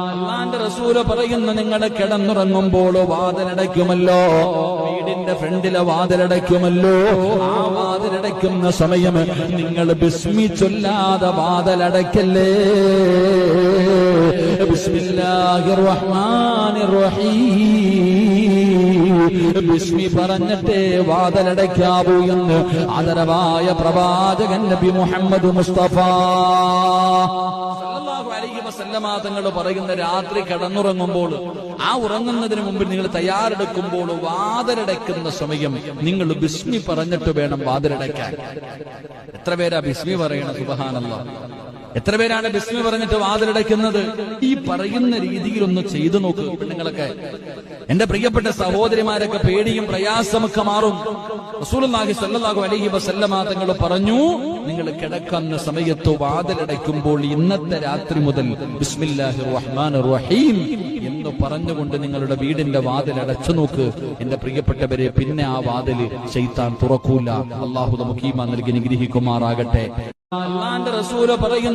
അല്ലാഹുവിന്റെ റസൂല് പറയുന്നു, നിങ്ങൾ കിടന്നുറങ്ങുമ്പോൾ വാതിലടയ്ക്കുമല്ലോ, വീടിന്റെ ഫ്രണ്ടിലെ വാതിലടയ്ക്കുമല്ലോ. ആ വാതിലടയ്ക്കുന്ന സമയം നിങ്ങൾ ബിസ്മി ചൊല്ലാതെ വാതിലടയ്ക്കല്ലേ. ബിസ്മില്ലാഹിർ റഹ്മാനിർ റഹീം, ബിസ്മി പറഞ്ഞിട്ടേ വാതിലടയ്ക്കാവൂ എന്ന് ആദരവായ പ്രവാചകൻ നബി മുഹമ്മദ് മുസ്തഫ തങ്ങൾ പറയുന്ന, രാത്രി കിടന്നുറങ്ങുമ്പോൾ ആ ഉറങ്ങുന്നതിന് മുമ്പ് നിങ്ങൾ തയ്യാറെടുക്കുമ്പോൾ വാതിലടയ്ക്കുന്ന സമയം നിങ്ങൾ ബിസ്മി പറഞ്ഞിട്ട് വേണം വാതിലടയ്ക്കാൻ. എത്ര പേരാ ബിസ്മി പറയണം? സുബ്ഹാനല്ലാഹ്. എത്ര പേരാണ് ബിസ്മി പറഞ്ഞിട്ട് വാതിലടയ്ക്കുന്നത്? ഈ പറയുന്ന രീതിയിൽ ഒന്ന് ചെയ്തു നോക്ക് പെണ്ണുങ്ങളൊക്കെ. എന്റെ പ്രിയപ്പെട്ട സഹോദരിമാരൊക്കെ പേടിയും പ്രയാസമൊക്കെ മാറും. റസൂലുള്ളാഹി സ്വല്ലല്ലാഹു അലൈഹി വസല്ലമ തങ്ങൾ പറഞ്ഞു, നിങ്ങൾ കിടക്കുന്ന സമയത്ത് വാതിലടയ്ക്കുമ്പോൾ ഇന്നത്തെ രാത്രി മുതൽ ബിസ്മില്ലാഹിർ റഹ്മാനിർ റഹീം എന്ന് പറഞ്ഞുകൊണ്ട് നിങ്ങളുടെ വീടിന്റെ വാതിൽ അടച്ചു നോക്ക് എന്റെ പ്രിയപ്പെട്ടവരെ. പിന്നെ ആ വാതിൽ ശൈത്താൻ തുറക്കൂല. അല്ലാഹു നമുക്ക് ഈമാൻ നൽകി അനുഗ്രഹിക്കുമാറാകട്ടെ. അല്ലാഹുവിന്റെ റസൂൽ പറയുന്നു,